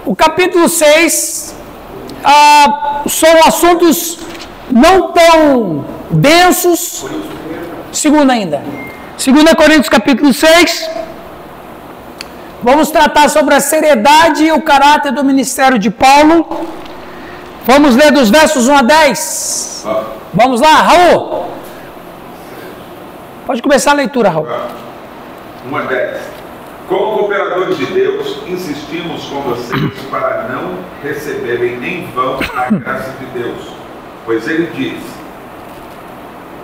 O capítulo 6 são assuntos não tão densos. Segunda ainda. 2 Coríntios capítulo 6. Vamos tratar sobre a seriedade e o caráter do ministério de Paulo. Vamos ler dos versos 1 a 10. Vamos lá, Raul. Pode começar a leitura, Raul. 1 a 10. Como cooperadores de Deus, insistimos com vocês para não receberem em vão a graça de Deus. Pois ele diz: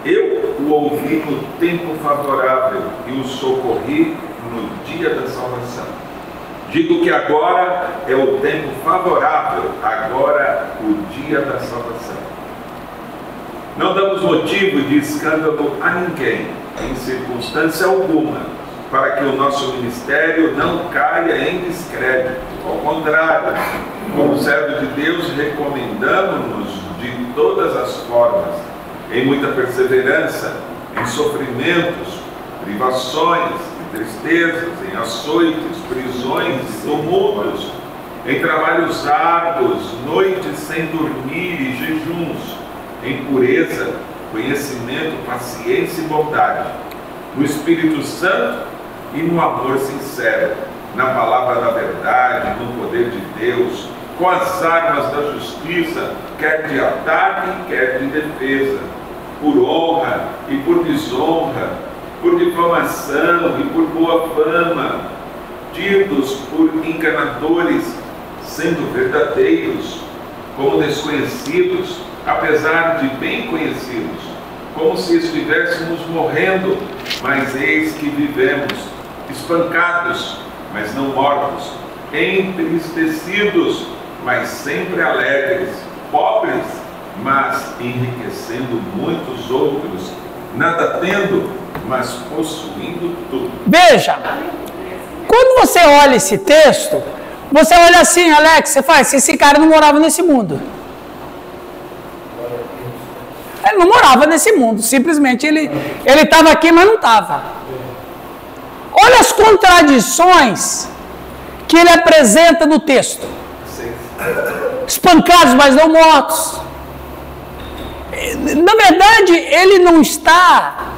eu o ouvi no tempo favorável e o socorri no dia da salvação. Digo que agora é o tempo favorável, agora o dia da salvação. Não damos motivo de escândalo a ninguém, em circunstância alguma, para que o nosso ministério não caia em descrédito. Ao contrário, como servo de Deus, recomendamos-nos de todas as formas, em muita perseverança, em sofrimentos, privações, em tristezas, em açoites, prisões e tumultos, em trabalhos árduos, noites sem dormir e jejuns, em pureza, conhecimento, paciência e bondade, no Espírito Santo e no amor sincero, na palavra da verdade, no poder de Deus, com as armas da justiça, quer de ataque, quer de defesa, por honra e por desonra, por difamação e por boa fama, tidos por enganadores, sendo verdadeiros, como desconhecidos, apesar de bem conhecidos, como se estivéssemos morrendo, mas eis que vivemos, espancados, mas não mortos, entristecidos, mas sempre alegres, pobres, mas enriquecendo muitos outros, nada tendo, mas possuindo tudo. Veja, quando você olha esse texto, você olha assim, Alex, você faz, esse cara não morava nesse mundo. Ele não morava nesse mundo, simplesmente ele estava aqui, mas não estava. Olha as contradições que ele apresenta no texto. Espancados, mas não mortos. Na verdade, ele não está,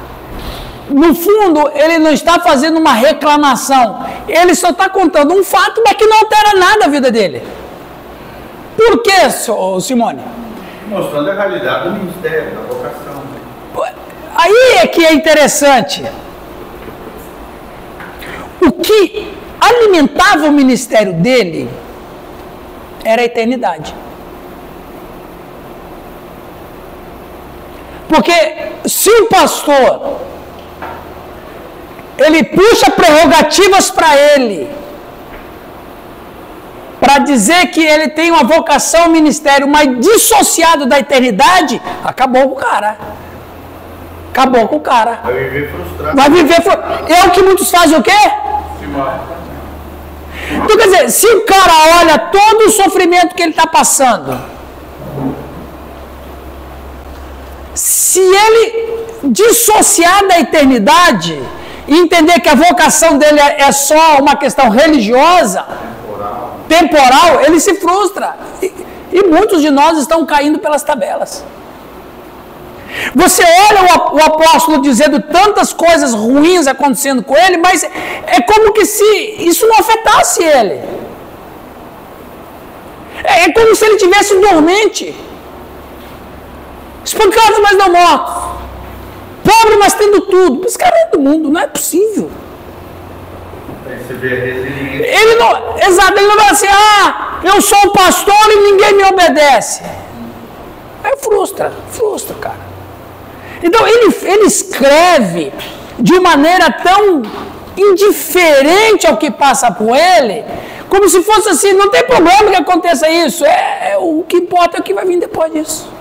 no fundo, ele não está fazendo uma reclamação. Ele só está contando um fato, mas que não altera nada a vida dele. Por quê, Simone? Mostrando a realidade do ministério, da vocação. Aí é que é interessante. O que alimentava o ministério dele era a eternidade. Porque se o pastor ele puxa prerrogativas para ele, para dizer que ele tem uma vocação ao ministério, mas dissociado da eternidade, acabou com o cara. Acabou com o cara. Vai viver frustrado. Vai viver frustrado. É o que muitos fazem o quê? Se mata. Então, quer dizer, se o cara olha todo o sofrimento que ele está passando, se ele dissociar da eternidade e entender que a vocação dele é só uma questão religiosa, temporal, ele se frustra. E muitos de nós estão caindo pelas tabelas. Você olha o apóstolo dizendo tantas coisas ruins acontecendo com ele, mas é como que se isso não afetasse ele. É como se ele tivesse dormente. Espancados, mas não mortos. Pobre, mas tendo tudo. Esse cara é do mundo, não é possível. Ele não, exato, ele não vai assim, eu sou o pastor e ninguém me obedece. Aí frustra, cara. Então ele escreve de maneira tão indiferente ao que passa por ele, como se fosse assim, não tem problema que aconteça isso, o que importa é o que vai vir depois disso.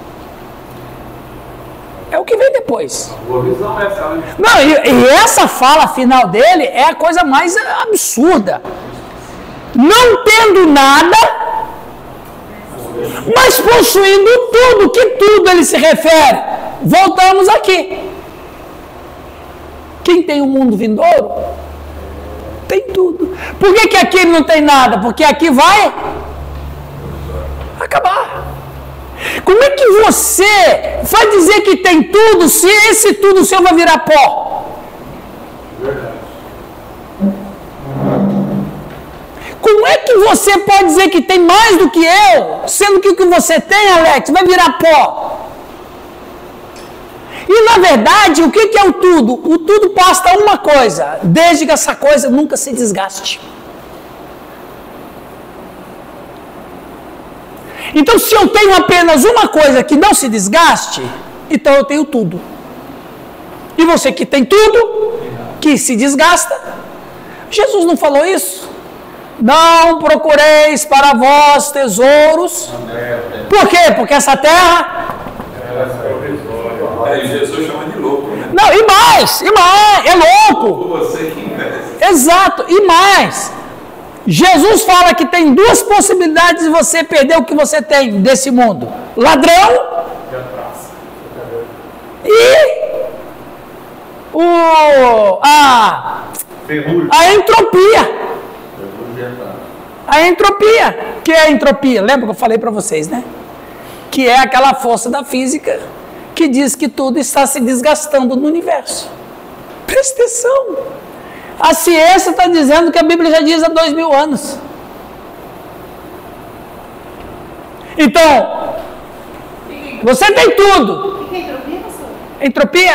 É o que vem depois. Não, e essa fala final dele é a coisa mais absurda. Não tendo nada, mas possuindo tudo. Que tudo ele se refere? Voltamos aqui. Quem tem o mundo vindouro Tem tudo. Por que aqui não tem nada? Porque aqui vai acabar. Como é que você vai dizer que tem tudo se esse tudo seu vai virar pó? Verdade. Como é que você pode dizer que tem mais do que eu, sendo que o que você tem, Alex, vai virar pó? E na verdade, o que é o tudo? O tudo basta uma coisa, desde que essa coisa nunca se desgaste. Então, se eu tenho apenas uma coisa que não se desgaste, então eu tenho tudo. E você que tem tudo, que se desgasta, Jesus não falou isso? Não procureis para vós tesouros. Por quê? Porque essa terra... Jesus chama de louco, né? Não, e mais, é louco. Você que investe. Exato, e mais. Jesus fala que tem duas possibilidades de você perder o que você tem desse mundo: ladrão e a entropia. A entropia. Que é a entropia? Lembra que eu falei para vocês, né? Que é aquela força da física que diz que tudo está se desgastando no universo. Presta atenção. A ciência está dizendo que a Bíblia já diz há 2000 anos. Então, você tem tudo. O que é entropia, pastor? Entropia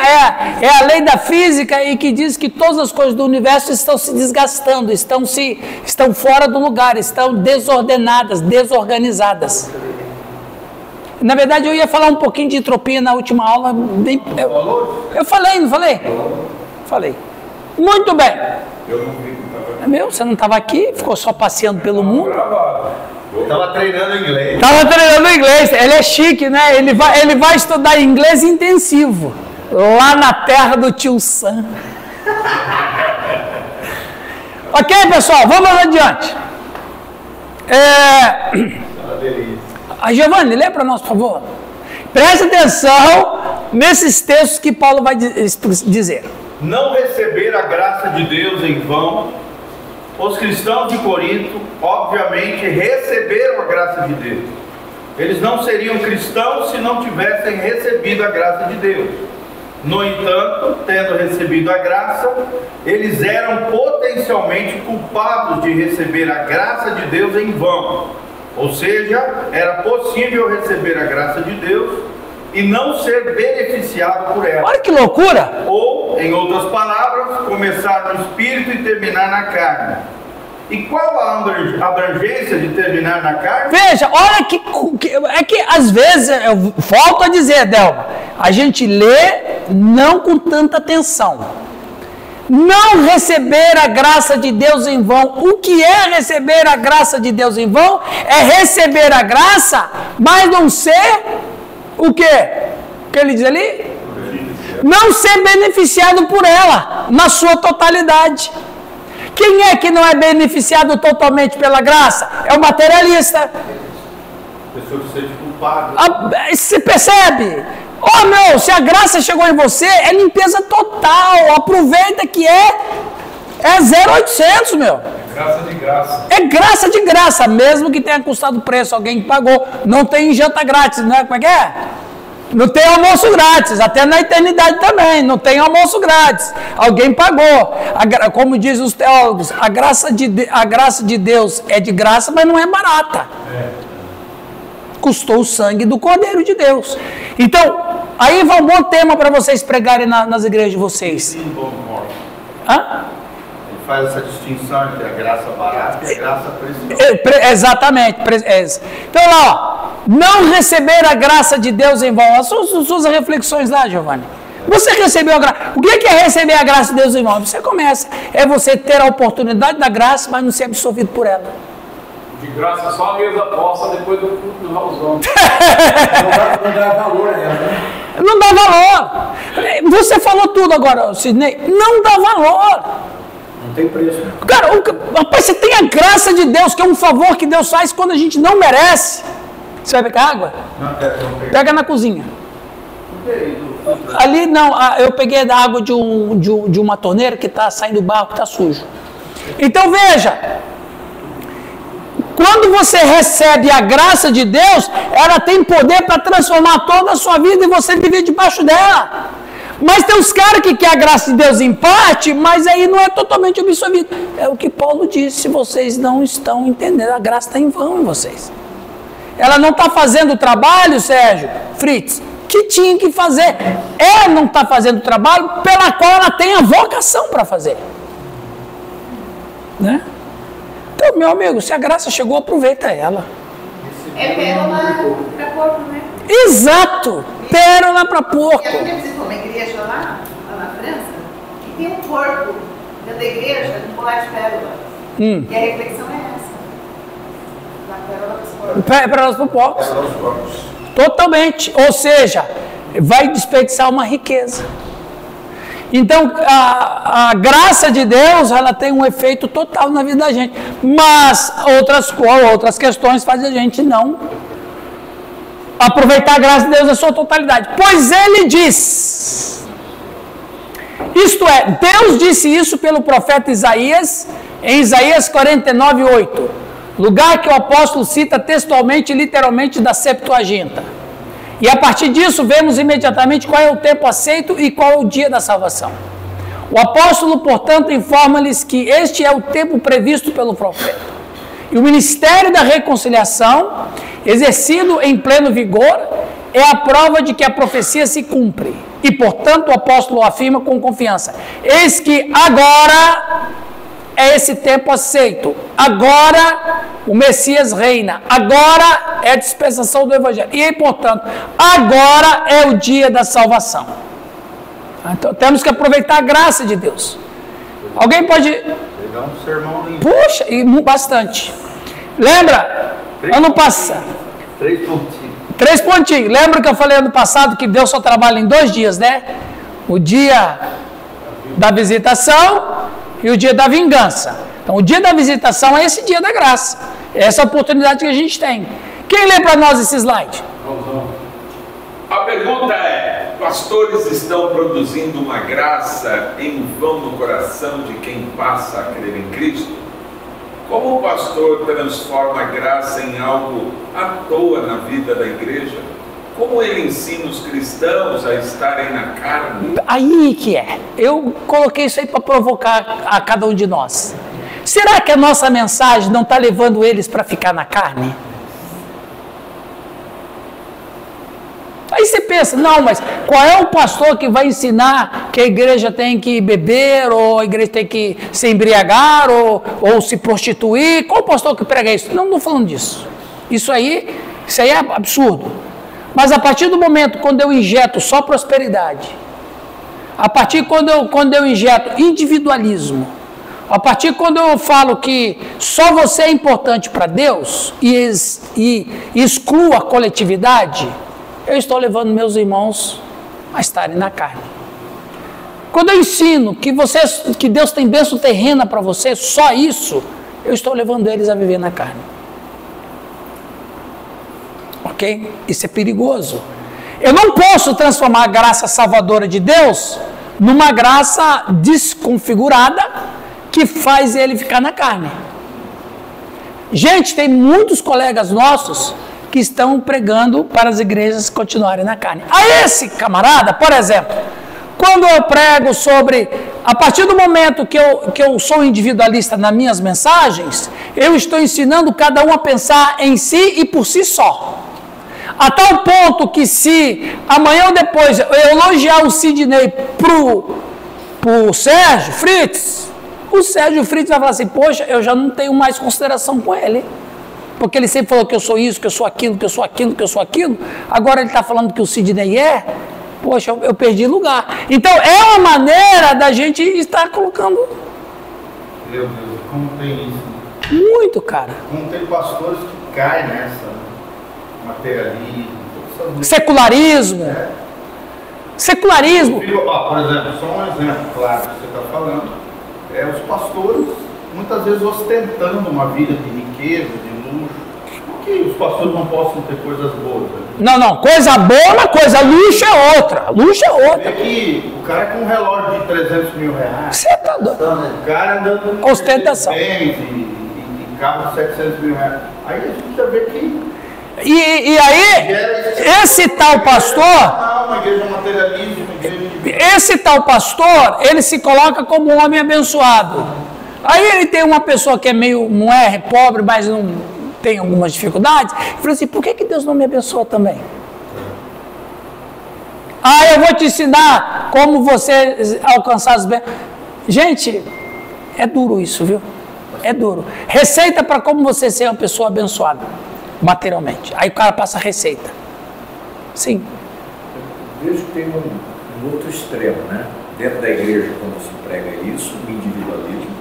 é a lei da física e que diz que todas as coisas do universo estão se desgastando, estão fora do lugar, estão desordenadas, desorganizadas. Na verdade, eu ia falar um pouquinho de entropia na última aula. Eu falei, não falei? Falei. Muito bem. Eu não vi, não Meu, você não estava aqui? Ficou só passeando pelo mundo? Estava treinando inglês. Estava treinando inglês. Ele é chique, né? Ele vai estudar inglês intensivo. Lá na terra do tio Sam. Ok, pessoal? Vamos adiante. A Giovanni, lê para nós, por favor. Preste atenção nesses textos que Paulo vai dizer. Não receber a graça de Deus em vão. Os cristãos de Corinto, obviamente, receberam a graça de Deus. Eles não seriam cristãos se não tivessem recebido a graça de Deus. No entanto, tendo recebido a graça, eles eram potencialmente culpados de receber a graça de Deus em vão. Ou seja, era possível receber a graça de Deus e não ser beneficiado por ela. Olha que loucura! Ou, em outras palavras, começar no espírito e terminar na carne. E qual a abrangência de terminar na carne? Veja, olha que às vezes, eu volto a dizer, Delma, a gente lê não com tanta atenção. Não receber a graça de Deus em vão. O que é receber a graça de Deus em vão? É receber a graça, mas não ser o quê? O que ele diz ali? Não ser beneficiado por ela, na sua totalidade. Quem é que não é beneficiado totalmente pela graça? É o materialista. Pessoa que seja culpada. Você percebe? Oh meu, se a graça chegou em você, é limpeza total. Aproveita que é 0,800, meu. É graça de graça. É graça de graça, mesmo que tenha custado preço, alguém pagou. Não tem janta grátis, não é? Como é que é? Não tem almoço grátis, até na eternidade também, não tem almoço grátis. Alguém pagou. Como dizem os teólogos, a graça de Deus é de graça, mas não é barata. Custou o sangue do Cordeiro de Deus. Então, aí vai um bom tema para vocês pregarem nas igrejas de vocês. Hã? Ele faz essa distinção entre a graça barata e a graça preciosa. Exatamente. Então lá, ó, não receber a graça de Deus em vão. As suas reflexões lá, Giovanni. Você recebeu a graça. O que é receber a graça de Deus em vão? Você começa. É você ter a oportunidade da graça, mas não ser absorvido por ela. De graça só a mesa possa depois do culto do Raulzão. Não dá valor a ela, né? Não dá valor. Você falou tudo agora, Sidney. Não dá valor. Não tem preço. Cara, rapaz, você tem a graça de Deus, que é um favor que Deus faz quando a gente não merece. Você vai pegar água? Pega na cozinha. Ali não, eu peguei da água de uma torneira que está saindo barro, que está sujo. Então veja, quando você recebe a graça de Deus, ela tem poder para transformar toda a sua vida e você viver debaixo dela. Mas tem os caras que querem a graça de Deus em parte, mas aí não é totalmente absorvido. É o que Paulo disse, vocês não estão entendendo, a graça está em vão em vocês. Ela não está fazendo o trabalho, Sérgio, Fritz, que tinha que fazer. Ela não está fazendo o trabalho pela qual ela tem a vocação para fazer. Né? Então, meu amigo, se a graça chegou, aproveita ela. É pérola para porco, né? Exato! Pérola para porco. E a gente visitou uma igreja lá na França, e tem um porco dentro da igreja, um colar de pérola. E a reflexão é essa. Da pérola para os porcos. Pérolas para porcos. Pérola para os porcos. Totalmente. Ou seja, vai desperdiçar uma riqueza. Então, a graça de Deus, ela tem um efeito total na vida da gente. Mas outras questões fazem a gente não aproveitar a graça de Deus na sua totalidade. Pois ele diz, isto é, Deus disse isso pelo profeta Isaías, em Isaías 49:8, lugar que o apóstolo cita textualmente e literalmente da Septuaginta. E a partir disso vemos imediatamente qual é o tempo aceito e qual é o dia da salvação. O apóstolo, portanto, informa-lhes que este é o tempo previsto pelo profeta. E o ministério da reconciliação, exercido em pleno vigor, é a prova de que a profecia se cumpre. E, portanto, o apóstolo afirma com confiança: eis que agora é esse tempo aceito. Agora o Messias reina. Agora é a dispensação do Evangelho. E, portanto, agora é o dia da salvação. Então, temos que aproveitar a graça de Deus. Alguém pode... Pegar um sermão lindo. Puxa, e bastante. Lembra? Ano passado. 3 pontinhos. 3 pontinhos. Lembra que eu falei ano passado que Deus só trabalha em 2 dias, né? O dia da visitação e o dia da vingança. Então, o dia da visitação é esse dia da graça. É essa oportunidade que a gente tem. Quem lê para nós esse slide? A pergunta é: pastores estão produzindo uma graça em vão no coração de quem passa a crer em Cristo? Como o pastor transforma a graça em algo à toa na vida da igreja? Como ele ensina os cristãos a estarem na carne? Aí que é. Eu coloquei isso aí para provocar a cada um de nós. Será que a nossa mensagem não está levando eles para ficar na carne? Aí você pensa, não, mas qual é o pastor que vai ensinar que a igreja tem que beber, ou a igreja tem que se embriagar, ou se prostituir? Qual o pastor que prega isso? Não estou falando disso. Isso aí é absurdo. Mas a partir do momento quando eu injeto só prosperidade, a partir quando eu injeto individualismo, a partir quando eu falo que só você é importante para Deus e excluo a coletividade, eu estou levando meus irmãos a estarem na carne. Quando eu ensino que Deus tem bênção terrena para você, só isso, eu estou levando eles a viver na carne. Ok? Isso é perigoso. Eu não posso transformar a graça salvadora de Deus numa graça desconfigurada que faz ele ficar na carne. Gente, tem muitos colegas nossos que estão pregando para as igrejas continuarem na carne. A esse camarada, por exemplo, quando eu prego sobre, a partir do momento que eu sou individualista nas minhas mensagens, eu estou ensinando cada um a pensar em si e por si só. A tal ponto que se amanhã ou depois eu elogiar o Sidney pro Sérgio Fritz, o Sérgio Fritz vai falar assim: poxa, eu já não tenho mais consideração com ele. Porque ele sempre falou que eu sou isso, que eu sou aquilo, que eu sou aquilo, que eu sou aquilo. Agora ele está falando que o Sidney é. Poxa, eu perdi lugar. Então é uma maneira da gente estar colocando. Meu Deus, como tem isso? Muito, cara. Como tem pastores que caem nessa materialismo, secularismo. Secularismo. Por exemplo, só um exemplo claro que você está falando. Os pastores muitas vezes ostentando uma vida de riqueza, de luxo, que os pastores não possam ter coisas boas. Né? Não, coisa boa é uma coisa, luxo é outra. Luxo é outra. É que o cara com um relógio de 300 mil reais, Você tá doido. o cara andando Ostentação. bens e carro de 700 mil reais. Aí a gente já vê que E aí, esse tal pastor, uma igreja materialista, uma igreja de... esse tal pastor, ele se coloca como um homem abençoado. Aí ele tem uma pessoa que é meio, não é pobre, mas não tem algumas dificuldades, e fala assim, por que Deus não me abençoa também? Eu vou te ensinar como você alcançar as bênçãos. Gente, é duro isso, viu? É duro. Receita para como você ser uma pessoa abençoada, materialmente. Aí o cara passa a receita. Sim. Vejo que tem um outro extremo, né? Dentro da igreja, quando se prega isso, o individualismo.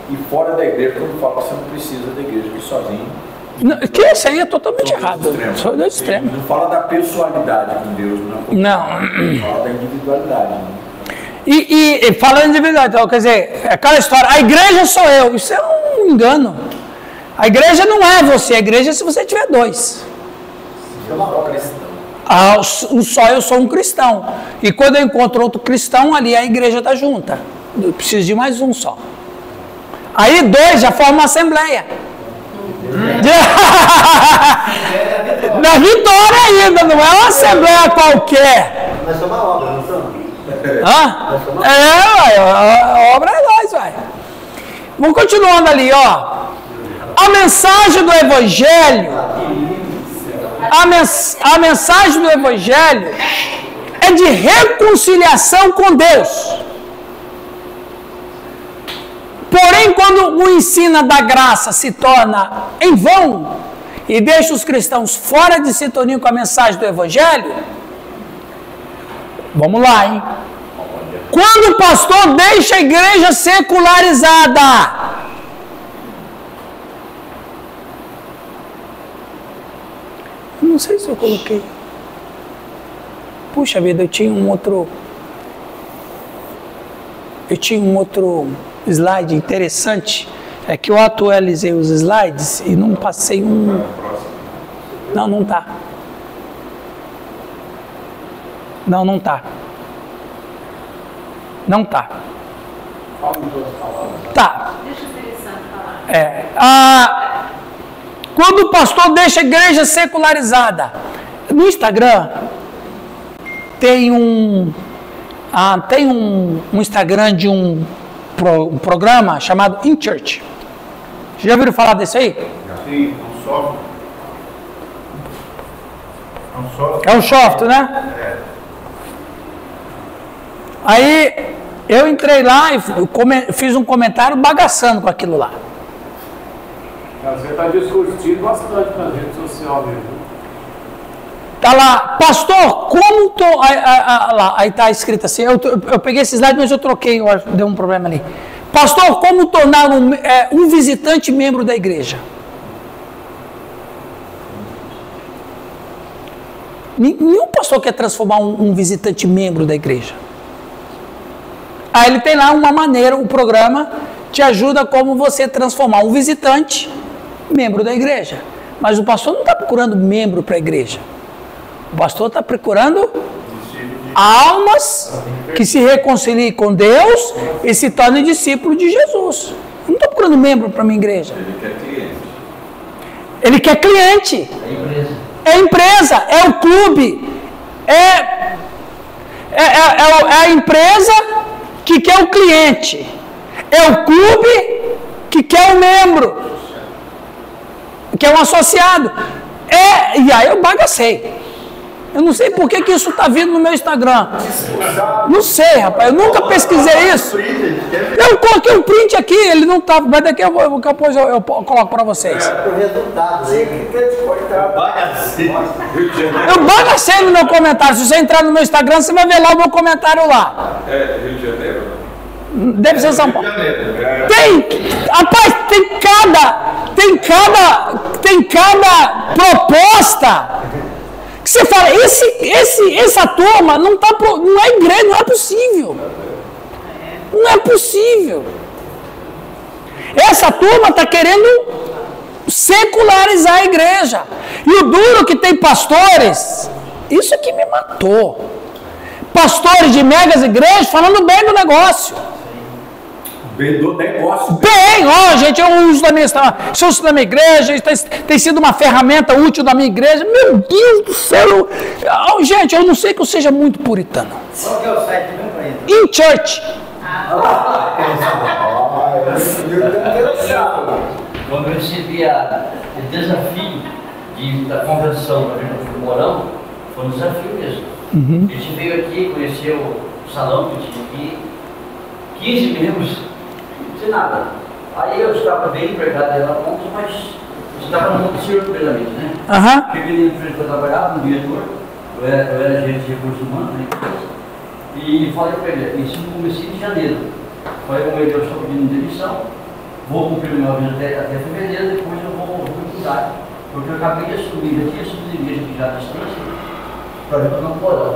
E fora da igreja, quando fala que você não precisa da igreja aqui sozinho. Não, que isso aí é totalmente errado. Só dois extremos. Não fala da pessoalidade com Deus, não. Fala da individualidade. Né? E fala individualidade, então, quer dizer, é aquela história, a igreja sou eu. Isso é um engano. A igreja não é você, a igreja é se você tiver dois. Eu sou cristão. Só eu sou um cristão. E quando eu encontro outro cristão, ali a igreja está junta. Eu preciso de mais um só. Aí dois já formam uma assembleia. Na Vitória ainda, não é uma assembleia qualquer. Mas é uma obra, não são? A obra é nós, vai. Vamos continuando ali, ó. A mensagem do Evangelho, a mensagem do Evangelho é de reconciliação com Deus. Porém, quando o ensino da graça se torna em vão e deixa os cristãos fora de sintonia com a mensagem do Evangelho, vamos lá, hein? Quando o pastor deixa a igreja secularizada, não sei se eu coloquei. Puxa vida, eu tinha um outro slide interessante. É que eu atualizei os slides e não passei um. Não tá. Não tá. Tá. Deixa o Espírito Santo falar. Quando o pastor deixa a igreja secularizada, no Instagram tem um Instagram de um programa chamado In Church. Já ouviram falar desse aí? Sim, É um software, né? Aí eu entrei lá e fiz um comentário bagaçando com aquilo lá. Você está discutindo bastante nas redes sociais mesmo. Tá lá, pastor, como tô. Aí tá escrito assim, eu peguei esse slide, mas eu troquei, eu acho que deu um problema ali. Pastor, como tornar um visitante membro da igreja? Nenhum pastor quer transformar um visitante membro da igreja. Aí ele tem lá uma maneira, o programa te ajuda como você transformar um visitante membro da igreja. Mas o pastor não está procurando membro para a igreja. O pastor está procurando almas que se reconciliem com Deus e se tornem discípulos de Jesus. Eu não estou procurando membro para a minha igreja. Ele quer cliente. É empresa, é o clube, é a empresa que quer o cliente, é o clube que quer o membro, que é um associado. E aí eu bagacei. Eu não sei por que isso está vindo no meu Instagram. Não sei, rapaz. Eu nunca pesquisei isso. Eu coloquei um print aqui, ele não estava. Mas daqui eu coloco para vocês. Eu bagacei no meu comentário. Se você entrar no meu Instagram, você vai ver lá o meu comentário lá. É Rio de Janeiro? Deve ser São Paulo. Rapaz, tem cada proposta. Que você fala, essa turma não é igreja, não é possível. Não é possível. Essa turma está querendo secularizar a igreja. E o duro que tem pastores, isso que me matou. Pastores de megas igrejas falando bem do negócio. Bem do negócio. Bem, ó, gente, eu uso da minha igreja, tem sido uma ferramenta útil da minha igreja. Meu Deus do céu! Gente, eu não sei que eu seja muito puritano. Qual que é o site mesmo aí? In Church. Quando eu recebi o desafio da convenção do Morão, foi um desafio mesmo. A gente veio aqui, conheceu o salão que tinha aqui, 15 membros, sem nada. Aí eu estava bem empregado na ponta, mas eu estava no mundo circo, primeiramente, né? Cheguei na empresa que eu trabalhava, no diretor, eu era gerente de recursos humanos, né? E falei para ele, isso no começo de janeiro. Falei com ele, eu estou pedindo demissão, vou cumprir o meu aviso até fevereiro, depois eu vou mudar. Porque eu acabei de assumir, já tinha assumido a igreja que já distância, para não Porão.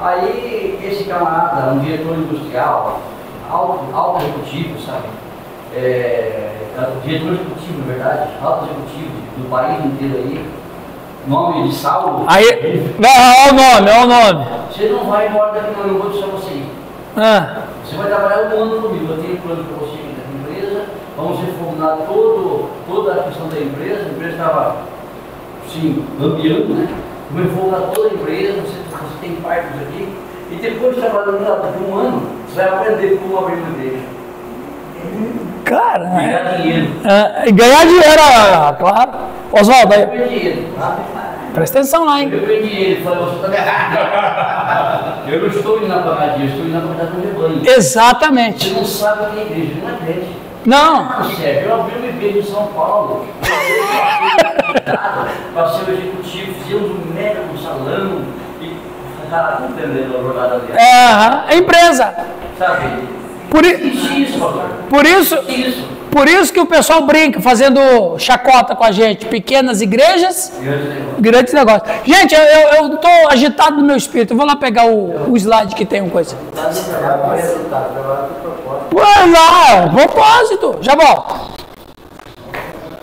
Aí esse camarada, um diretor industrial, alto executivo, sabe? Diretor executivo, na verdade, alto executivo do país inteiro aí, nome de Saulo. Aí, olha o nome. Você não vai embora daqui, não, eu vou deixar você ir. Você vai trabalhar um ano comigo, eu tenho plano para você aqui na empresa, vamos reformular toda a questão da empresa, a empresa estava, sim, lambeando, né? Vamos reformular toda a empresa, você tem parte disso aqui, e depois de trabalhando lá por um ano, você vai aprender como abrir uma igreja. Cara, ganhar dinheiro. Ganhar dinheiro, claro. Oswaldo, aí. Eu ganhei dinheiro, tá? Presta atenção lá, hein? Eu ganhei dinheiro, falei, você está me eu não estou indo na pagadinha, eu estou indo na pagadinha do rebanho. Exatamente. Você não sabe o que é igreja, não é crente. Não. Sérgio, eu abri uma igreja em São Paulo. Para ser o executivo, fizemos um mega no salão. E tá entendendo a jornada dele. É empresa. Sabe? Por isso que o pessoal brinca, fazendo chacota com a gente. Pequenas igrejas, grandes negócios. Gente, eu estou agitado no meu espírito. Eu vou lá pegar o slide que tem uma coisa. Pois é, propósito. Já volto.